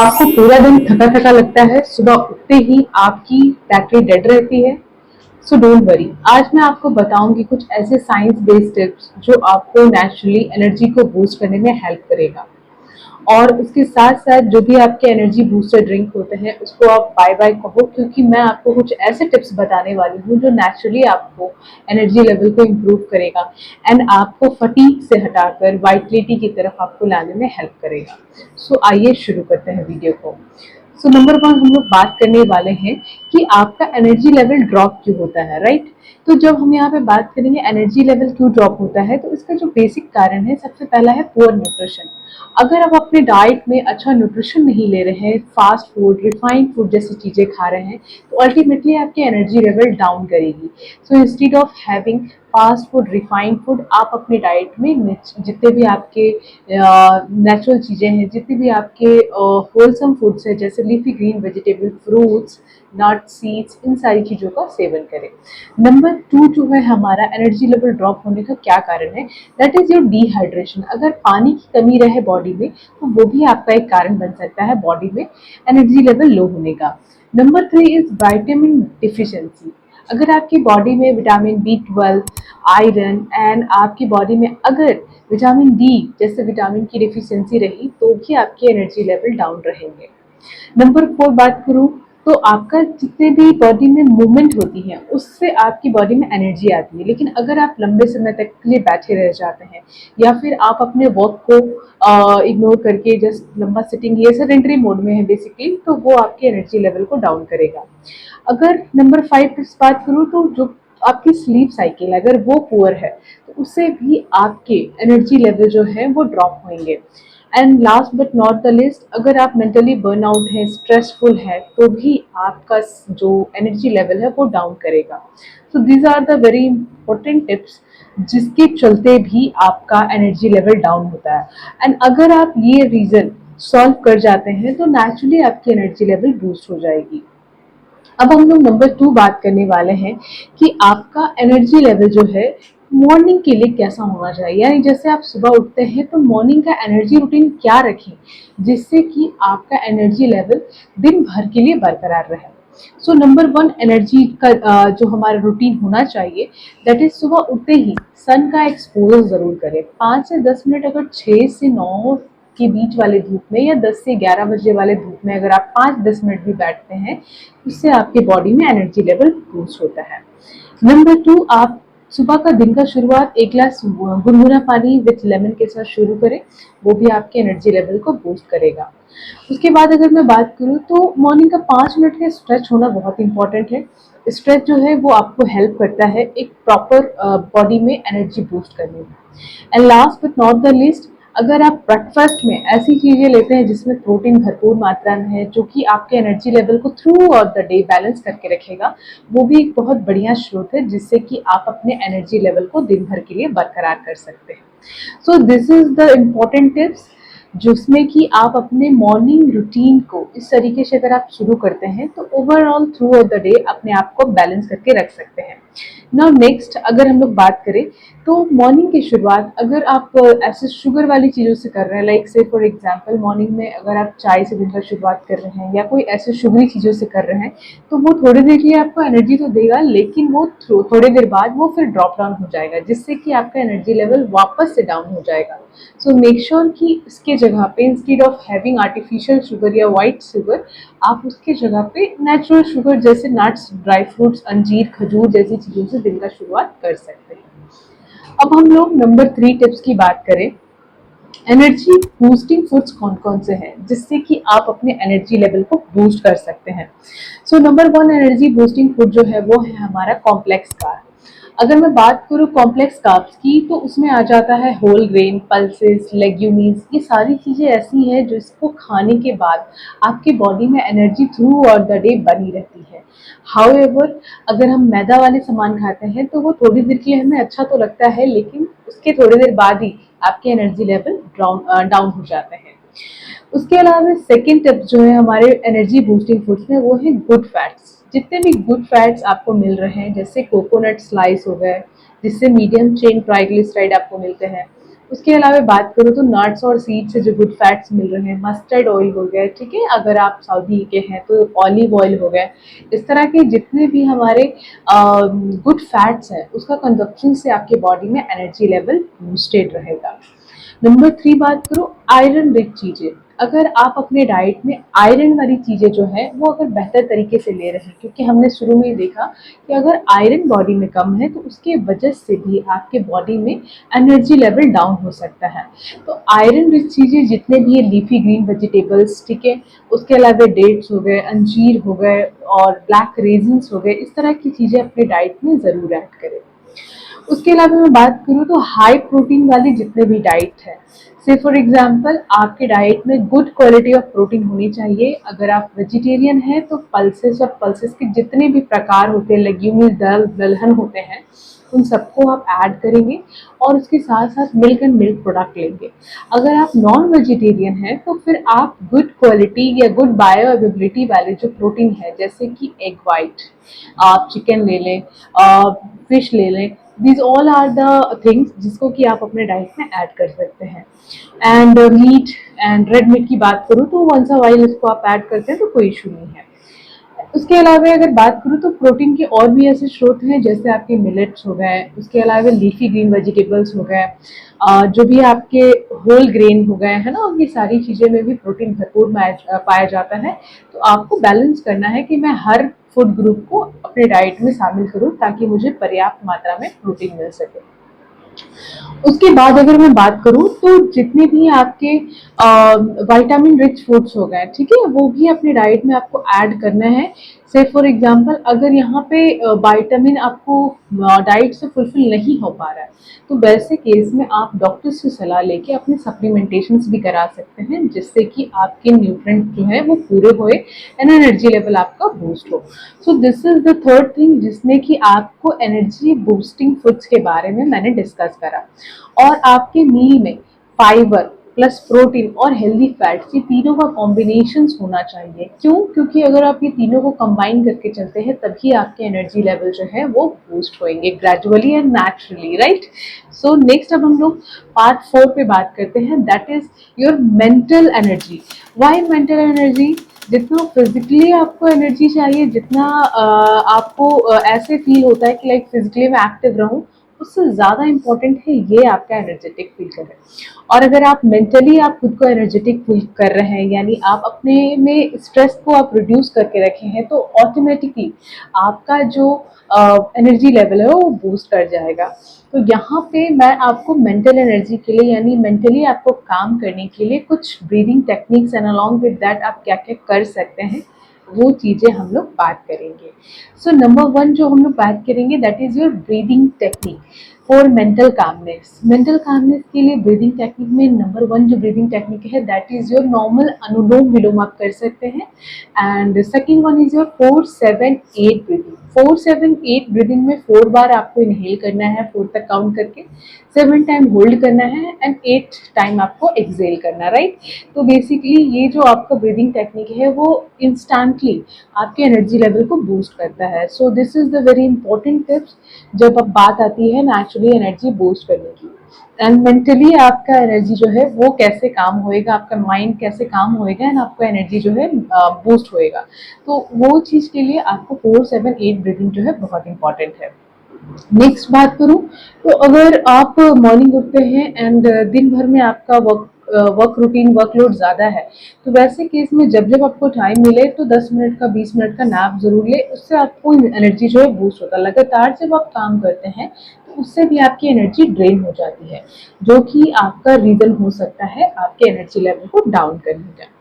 आपको पूरा दिन थका थका लगता है, सुबह उठते ही आपकी बैटरी डेड रहती है। सो डोंट वरी, आज मैं आपको बताऊंगी कुछ ऐसे साइंस बेस्ड टिप्स जो आपको नेचुरली एनर्जी को बूस्ट करने में हेल्प करेगा। और उसके साथ साथ जो भी आपके एनर्जी बूस्टर ड्रिंक होते हैं उसको आप बाय बाय कहो, क्योंकि मैं आपको कुछ ऐसे टिप्स बताने वाली हूँ जो नेचुरली आपको एनर्जी लेवल को इम्प्रूव करेगा एंड आपको फटीग से हटाकर वाइटलिटी की तरफ आपको लाने में हेल्प करेगा। सो आइए शुरू करते हैं वीडियो को। सो नंबर वन हम लोग बात करने वाले हैं कि आपका एनर्जी लेवल ड्रॉप क्यों होता है, राइट। तो जब हम यहाँ पे बात करेंगे एनर्जी लेवल क्यों ड्रॉप होता है, तो इसका जो बेसिक कारण है, सबसे पहला है पुअर न्यूट्रिशन। अगर आप अपने डाइट में अच्छा न्यूट्रिशन नहीं ले रहे हैं, फास्ट फूड, रिफाइंड फूड जैसी चीज़ें खा रहे हैं, तो अल्टीमेटली आपकी एनर्जी लेवल डाउन करेगी। So instead of having fast food, refined food, आप अपने डाइट में जितने भी आपके नेचुरल चीज़ें हैं, जितने भी आपके होलसम फूड्स हैं, जैसे leafy green vegetable, fruits, nuts, seeds, इन सारी चीज़ों का सेवन करें। नंबर टू जो है हमारा एनर्जी लेवल ड्रॉप होने का क्या कारण है, दैट इज योर डिहाइड्रेशन। अगर पानी की कमी रहे बॉडी में तो वो भी आपका एक कारण बन सकता है बॉडी में एनर्जी लेवल लो होने का। Number three is vitamin deficiency. अगर आपकी बॉडी में विटामिन B12, आयरन एंड आपकी बॉडी में अगर विटामिन डी जैसे विटामिन की डिफिशिएंसी रही तो भी आपकी एनर्जी लेवल डाउन रहेंगे। नंबर फोर बात करूँ तो आपका जितने भी बॉडी में मूवमेंट होती है उससे आपकी बॉडी में एनर्जी आती है, लेकिन अगर आप लंबे समय तक के लिए बैठे रह जाते हैं या फिर आप अपने वर्क को इग्नोर करके जस्ट लंबा सिटिंग ये सेडेंटरी मोड में है बेसिकली, तो वो आपके एनर्जी लेवल को डाउन करेगा। अगर नंबर फाइव इस बात करूँ तो जो आपकी स्लीप साइकिल है, अगर वो पुअर है तो उससे भी आपके एनर्जी लेवल जो है वो ड्रॉप होंगे। And last but not the list, अगर आप मेंटली बर्नआउट है, स्ट्रेसफुल है, तो भी आपका जो एनर्जी लेवल है वो डाउन करेगा। So these are the very important tips जिसके चलते भी आपका एनर्जी लेवल डाउन होता है। एंड अगर आप ये रीज़न सॉल्व कर जाते हैं तो नेचुरली आपकी एनर्जी लेवल बूस्ट हो जाएगी। अब हम लोग नंबर टू बात करने वाले हैं कि आपका एनर्जी लेवल जो है मॉर्निंग के लिए कैसा होना चाहिए, यानी जैसे आप सुबह उठते हैं तो मॉर्निंग का एनर्जी रूटीन क्या रखें जिससे कि आपका एनर्जी लेवल दिन भर के लिए बरकरार रहे। सो नंबर वन एनर्जी का जो हमारा रूटीन होना चाहिए, दैट इज सुबह उठते ही सन का एक्सपोजर जरूर करें। 5 से 10 मिनट, अगर 6 से 9 के बीच वाले धूप में या 10 से 11 बजे वाले धूप में अगर आप 5-10 मिनट भी बैठते हैं, उससे आपके बॉडी में एनर्जी लेवल बूस्ट होता है। नंबर टू, आप सुबह का दिन का शुरुआत एक गिलास गुनगुना पानी विथ लेमन के साथ शुरू करें, वो भी आपके एनर्जी लेवल को बूस्ट करेगा। उसके बाद अगर मैं बात करूँ तो मॉर्निंग का 5 मिनट का स्ट्रेच होना बहुत इंपॉर्टेंट है। स्ट्रेच जो है वो आपको हेल्प करता है एक प्रॉपर बॉडी में एनर्जी बूस्ट करने में। And last but not the least, अगर आप ब्रेकफास्ट में ऐसी चीज़ें लेते हैं जिसमें प्रोटीन भरपूर मात्रा में है जो कि आपके एनर्जी लेवल को through out the day balance करके रखेगा, वो भी एक बहुत बढ़िया स्रोत है जिससे कि आप अपने एनर्जी लेवल को दिन भर के लिए बरकरार कर सकते हैं। So this is the important tips जिसमें कि आप अपने मॉर्निंग रूटीन को इस तरीके से अगर आप शुरू करते हैं तो overall through out the day अपने आप को बैलेंस करके रख सकते हैं। नाउ नेक्स्ट, अगर हम लोग बात करें तो मॉर्निंग की शुरुआत अगर आप ऐसे शुगर वाली चीज़ों से कर रहे हैं, लाइक से फॉर एग्जांपल मॉर्निंग में अगर आप चाय से दिन का शुरुआत कर रहे हैं या कोई ऐसे शुगरी चीज़ों से कर रहे हैं, तो वो थोड़ी देर के लिए आपको एनर्जी तो देगा, लेकिन वो थोड़ी देर बाद वो फिर ड्रॉप डाउन हो जाएगा जिससे कि आपका एनर्जी लेवल वापस से डाउन हो जाएगा। सो मेक श्योर कि इसके जगह पे instead of having artificial sugar या वाइट शुगर, आप उसके जगह पे नेचुरल शुगर जैसे नट्स, ड्राई फ्रूट्स, अंजीर, खजूर जैसी चीज़ों से दिन का शुरुआत कर सकते हैं। अब हम लोग नंबर थ्री टिप्स की बात करें, एनर्जी बूस्टिंग फूड्स कौन कौन से हैं जिससे कि आप अपने एनर्जी लेवल को बूस्ट कर सकते हैं। So number one energy boosting food जो है वो है हमारा कॉम्प्लेक्स कार्ब। अगर मैं बात करूँ कॉम्प्लेक्स कार्ब्स की तो उसमें आ जाता है होल ग्रेन, पल्सेस, लेग्यूमिन्स, ये सारी चीज़ें ऐसी हैं जो इसको खाने के बाद आपकी बॉडी में energy through out the day बनी रहती है। हाउएवर, अगर हम मैदा वाले सामान खाते हैं तो वो थोड़ी देर के लिए हमें अच्छा तो लगता है, लेकिन उसके थोड़ी देर बाद ही आपके एनर्जी लेवल डाउन हो जाते हैं। उसके अलावा सेकेंड टिप जो है हमारे एनर्जी बूस्टिंग फूड्स में वो है गुड फैट्स। जितने भी गुड फैट्स आपको मिल रहे हैं, जैसे कोकोनट स्लाइस हो गए जिससे मीडियम चेन ट्राइग्लिसराइड आपको मिलते हैं, उसके अलावा बात करूँ तो नट्स और सीड से जो गुड फैट्स मिल रहे हैं, मस्टर्ड ऑयल हो गया, ठीक है, अगर आप सऊदी के हैं तो ऑलिव ऑयल हो गया, इस तरह के जितने भी हमारे गुड फैट्स हैं उसका कंजप्शन से आपके बॉडी में एनर्जी लेवल बूस्टेड रहेगा। नंबर 3 बात करो आयरन रिच चीज़ें। अगर आप अपने डाइट में आयरन वाली चीज़ें जो है वो अगर बेहतर तरीके से ले रहे हैं, क्योंकि हमने शुरू में ही देखा कि अगर आयरन बॉडी में कम है तो उसके वजह से भी आपके बॉडी में एनर्जी लेवल डाउन हो सकता है। तो आयरन रिच चीज़ें जितने भी ये लीफी ग्रीन वेजिटेबल्स, ठीक है, उसके अलावा डेट्स हो गए, अंजीर हो गए और ब्लैक रेजिन्स हो गए, इस तरह की चीज़ें अपने डाइट में ज़रूर ऐड करें। उसके अलावा मैं बात करूँ तो हाई प्रोटीन वाली जितने भी डाइट है, से फॉर एग्जांपल आपके डाइट में गुड क्वालिटी ऑफ प्रोटीन होनी चाहिए। अगर आप वेजिटेरियन हैं तो पल्सेस और पल्सेस के जितने भी प्रकार होते हैं, लेग्यूमिस, दाल दलहन होते हैं, उन सबको आप ऐड करेंगे और उसके साथ साथ मिल्क एंड मिल्क प्रोडक्ट लेंगे। अगर आप नॉन वेजिटेरियन हैं तो फिर आप गुड क्वालिटी या गुड बायो अवेलेबिलिटी वाले जो प्रोटीन है, जैसे कि एग वाइट, आप चिकन ले लें, फिश ले लें, these all are the things जिसको कि आप अपने डाइट में ऐड कर सकते हैं। And meat and red meat की बात करूँ तो वंस अ वाइल इसको आप ऐड करते हैं तो कोई इशू नहीं है। उसके अलावा अगर बात करूँ तो प्रोटीन के और भी ऐसे स्रोत हैं, जैसे आपके मिलेट्स हो गए, उसके अलावा लीफी ग्रीन वेजिटेबल्स हो गए, जो भी आपके होल ग्रेन हो गए हैं ना, ये सारी चीज़ें में भी प्रोटीन भरपूर पाया जाता है। तो आपको बैलेंस करना है कि मैं हर फूड ग्रुप को अपने डाइट में शामिल करूँ ताकि मुझे पर्याप्त मात्रा में प्रोटीन मिल सके। उसके बाद अगर मैं बात करूँ तो जितने भी आपके विटामिन रिच फूड्स हो गए, ठीक है, वो भी अपने डाइट में आपको ऐड करना है। से फॉर एग्जांपल अगर यहाँ पे विटामिन आपको डाइट से फुलफिल नहीं हो पा रहा है तो वैसे केस में आप डॉक्टर से सलाह लेके अपने सप्लीमेंटेशंस भी करा सकते हैं, जिससे कि आपके न्यूट्रिएंट जो है वो पूरे होए एंड एनर्जी लेवल आपका बूस्ट हो। So this is the third thing जिसमें कि आपको एनर्जी बूस्टिंग फूड्स के बारे में मैंने डिस्कस करा। और आपके मील में फाइबर प्लस प्रोटीन और हेल्दी फैट्स, ये तीनों का कॉम्बिनेशन होना चाहिए। क्यों? क्योंकि अगर आप ये तीनों को कंबाइन करके चलते हैं तभी आपके एनर्जी लेवल जो है वो बूस्ट होंगे gradually and naturally, right. So next अब हम लोग पार्ट 4 पे बात करते हैं, that is your mental energy. Why mental energy? जितना फिजिकली आपको एनर्जी चाहिए, जितना आपको ऐसे फील होता है कि लाइक फिजिकली मैं एक्टिव रहूं, उससे ज़्यादा इम्पोर्टेंट है ये आपका एनर्जेटिक फील करें। और अगर आप मेंटली आप खुद को एनर्जेटिक फील कर रहे हैं, यानी आप अपने में स्ट्रेस को आप रिड्यूस करके रखे हैं, तो ऑटोमेटिकली आपका जो एनर्जी लेवल है वो बूस्ट कर जाएगा। तो यहाँ पे मैं आपको मेंटल एनर्जी के लिए, यानी मेंटली आपको काम करने के लिए कुछ breathing techniques and along with that आप क्या क्या कर सकते हैं वो चीज़ें हम लोग बात करेंगे। सो नंबर 1 जो हम लोग बात करेंगे that is your breathing technique for mental calmness. Mental calmness के लिए ब्रीदिंग टेक्निक में नंबर 1 जो ब्रीदिंग टेक्निक है दैट इज़ योर नॉर्मल अनुलोम विलोम आप कर सकते हैं। And second one is your 4-7-8 breathing. 4-7-8 breathing में 4 बार आपको इनहेल करना है, 4 तक काउंट करके, 7 टाइम होल्ड करना है एंड 8 टाइम आपको एक्सेल करना, राइट। तो बेसिकली ये जो आपका ब्रीदिंग टेक्निक है वो इंस्टेंटली आपके एनर्जी लेवल को बूस्ट करता है। So this is the very important tips जब अब बात आती है नेचुरली एनर्जी बूस्ट करने की। एंड मेंटली आपका एनर्जी जो है वो कैसे काम होएगा, आपका माइंड कैसे काम होएगा एंड आपका एनर्जी जो है बूस्ट होएगा। तो वो चीज़ के लिए आपको 4-7-8 ब्रीदिंग जो है बहुत इंपॉर्टेंट है। नेक्स्ट बात करूं तो अगर आप मॉर्निंग उठते हैं एंड दिन भर में आपका वर्क रूटीन वर्कलोड ज़्यादा है, तो वैसे केस में जब जब आपको टाइम मिले तो 10 मिनट का 20 मिनट का नैप ज़रूर ले, उससे आपको एनर्जी जो है बूस्ट होता है। लगातार जब आप काम करते हैं तो उससे भी आपकी एनर्जी ड्रेन हो जाती है, जो कि आपका रीज़न हो सकता है आपके एनर्जी लेवल को डाउन करने का।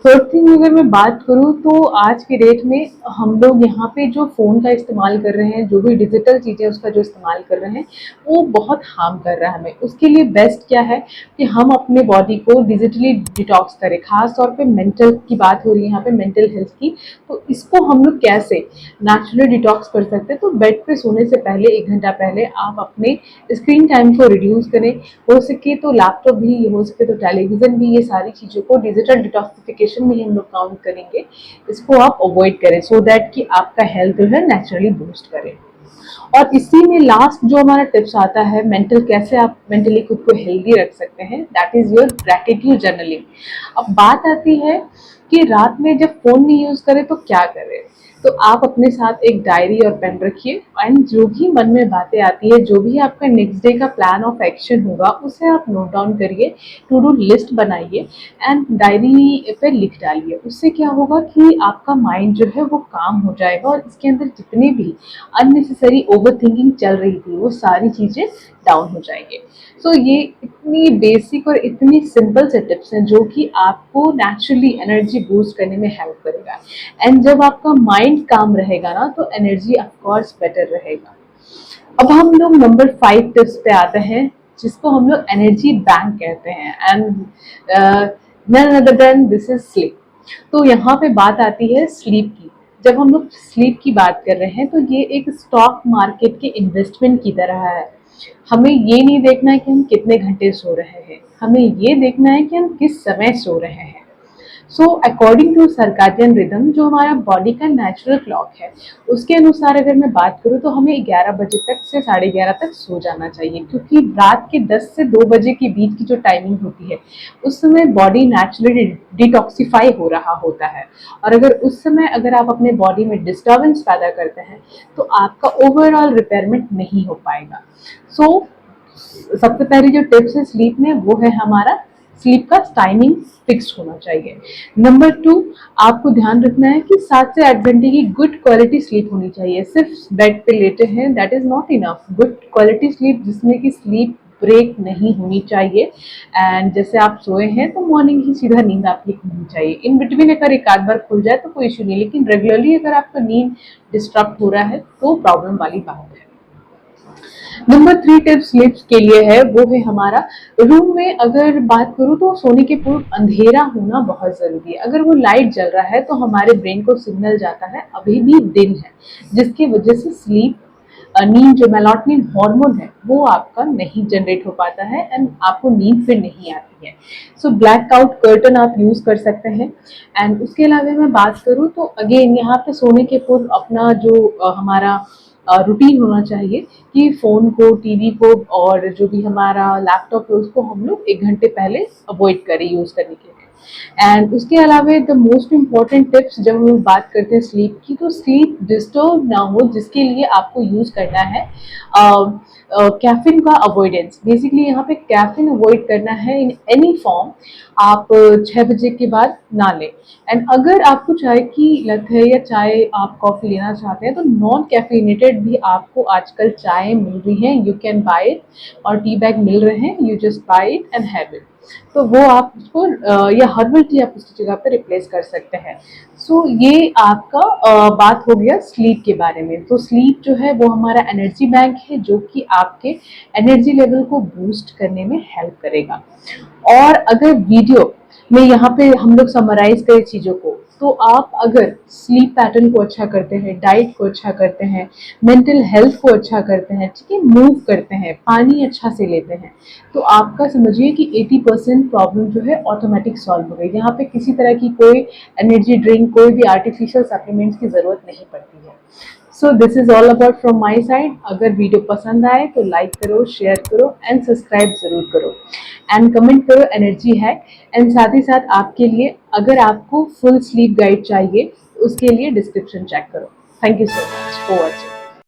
थर्ड थिंग अगर मैं बात करूँ तो आज के डेट में हम लोग यहाँ पे जो फ़ोन का इस्तेमाल कर रहे हैं, जो भी डिजिटल चीज़ें उसका जो इस्तेमाल कर रहे हैं, वो बहुत हार्म कर रहा है हमें। उसके लिए बेस्ट क्या है कि हम अपने बॉडी को डिजिटली डिटॉक्स करें। खास तौर पे मेंटल की बात हो रही है यहाँ पे, मेंटल हेल्थ की। तो इसको हम लोग कैसे नेचुरली डिटॉक्स कर सकते हैं? तो बेड पे सोने से पहले 1 घंटा पहले आप अपने स्क्रीन टाइम को रिड्यूस करें। हो सके तो लैपटॉप भी, हो सके तो टेलीविज़न भी, ये सारी चीज़ों को डिजिटल डिटॉक्सिफिकेशन में ही हम लोग काउंट करेंगे। इसको आप अवॉइड करें सो दैट कि आपका हेल्थ जो है नेचुरली बूस्ट करे। और इसी में लास्ट जो हमारा टिप्स आता है मेंटल, कैसे आप मेंटली खुद को हेल्दी रख सकते हैं, that is your gratitude journaling. अब बात आती है कि रात में जब फोन नहीं यूज करें तो क्या करें। तो आप अपने साथ एक डायरी और पेन रखिए एंड जो भी मन में बातें आती है, जो भी आपका नेक्स्ट डे का प्लान ऑफ एक्शन होगा उसे आप नोट डाउन करिए, टू डू लिस्ट बनाइए एंड डायरी पे लिख डालिए। उससे क्या होगा कि आपका माइंड जो है वो काम हो जाएगा और इसके अंदर जितनी भी अननेसेसरी ओवर थिंकिंग चल रही थी वो सारी चीजें डाउन हो जाएंगे। सो ये इतनी बेसिक और इतनी सिंपल से टिप्स हैं जो कि आपको नेचुरली एनर्जी बूस्ट करने में हेल्प करेगा। एंड जब आपका माइंड काम रहेगा ना तो एनर्जी ऑफ कोर्स बेटर रहेगा। अब हम लोग नंबर 5 टिप्स पे आते हैं, जिसको हम लोग एनर्जी बैंक कहते हैं and none other than this is sleep. तो यहाँ पे बात आती है स्लीप की। जब हम लोग स्लीप की बात कर रहे हैं तो ये एक स्टॉक मार्केट के इन्वेस्टमेंट की तरह है। हमें ये नहीं देखना है कि हम कितने घंटे सो रहे हैं, हमें ये देखना है कि हम किस समय सो रहे हैं। So according to circadian rhythm, जो हमारा बॉडी का नेचुरल क्लॉक है, उसके अनुसार अगर मैं बात करूँ तो हमें 11 बजे तक से 11:30 तक सो जाना चाहिए, क्योंकि रात के 10 से 2 बजे के बीच की जो टाइमिंग होती है उस समय बॉडी नेचुरली डिटॉक्सिफाई हो रहा होता है। और अगर उस समय अगर आप अपने बॉडी में डिस्टर्बेंस पैदा करते हैं तो आपका ओवरऑल रिपेयरमेंट नहीं हो पाएगा। सो सबसे पहली जो टिप्स है स्लीप में वो है हमारा स्लीप का टाइमिंग फिक्स्ड होना चाहिए। नंबर 2, आपको ध्यान रखना है कि 7 से 8 घंटे की गुड क्वालिटी स्लीप होनी चाहिए। सिर्फ बेड पे लेटे हैं that is not enough. Good quality sleep जिसमें कि स्लीप ब्रेक नहीं होनी चाहिए एंड जैसे आप सोए हैं तो मॉर्निंग ही सीधा नींद आपकी खुलनी चाहिए। इन बिटवीन अगर एक आध बार खुल जाए तो कोई इशू नहीं, लेकिन रेगुलरली अगर आपका नींद डिस्टर्ब हो रहा है तो प्रॉब्लम वाली बात है। नंबर 3 टिप्स स्लीप्स के लिए है वो है हमारा रूम में अगर बात करूँ तो सोने के पूर्व अंधेरा होना बहुत जरूरी है। अगर वो लाइट जल रहा है तो हमारे ब्रेन को सिग्नल जाता है अभी भी दिन है, जिसकी वजह से स्लीप नींद जो मेलाटोनिन हार्मोन है वो आपका नहीं जनरेट हो पाता है एंड आपको नींद फिर नहीं आती है। सो ब्लैक आउट कर्टन आप यूज कर सकते हैं। एंड उसके अलावा मैं बात करूँ तो अगेन यहाँ पे सोने के पूर्व अपना जो हमारा रूटीन होना चाहिए कि फ़ोन को, टीवी को और जो भी हमारा लैपटॉप है उसको हम लोग 1 घंटे पहले अवॉइड करें यूज़ करने के लिए। एंड उसके अलावा द मोस्ट इम्पॉर्टेंट टिप्स जब हम लोग बात करते हैं स्लीप की, तो स्लीप डिस्टर्ब ना हो जिसके लिए आपको यूज़ करना है कैफीन का अवॉइडेंस। बेसिकली यहाँ पे कैफीन अवॉइड करना है इन एनी फॉर्म। आप 6 बजे के बाद ना लें। एंड अगर आपको चाय की लत है या चाय आप कॉफ़ी लेना चाहते हैं तो नॉन कैफिनेटेड भी आपको आजकल चाय मिल रही है, यू कैन बाय इट, और टी बैग मिल रहे हैं, you just by it and have it. तो वो आप उसको या हर्बल टी आप उसकी जगह पे रिप्लेस कर सकते हैं। सो ये आपका बात हो गया स्लीप के बारे में। तो स्लीप जो है वो हमारा एनर्जी बैंक है जो कि आपके एनर्जी लेवल को बूस्ट करने में हेल्प करेगा। और अगर वीडियो में यहाँ पे हम लोग समराइज करें चीज़ों को, तो आप अगर स्लीप पैटर्न को अच्छा करते हैं, डाइट को अच्छा करते हैं, मेंटल हेल्थ को अच्छा करते हैं, ठीक है, मूव करते हैं, पानी अच्छा से लेते हैं, तो आपका समझिए कि 80% प्रॉब्लम जो है ऑटोमेटिक सॉल्व हो गई। यहाँ पे किसी तरह की कोई एनर्जी ड्रिंक, कोई भी आर्टिफिशियल सप्लीमेंट्स की ज़रूरत नहीं पड़ती है। So this is all about from my side. अगर वीडियो पसंद आए तो लाइक करो, शेयर करो एंड सब्सक्राइब जरूर करो एंड कमेंट करो एनर्जी हैक। एंड साथ ही साथ आपके लिए अगर आपको फुल स्लीप गाइड चाहिए उसके लिए डिस्क्रिप्शन चेक करो। Thank you so much for watching.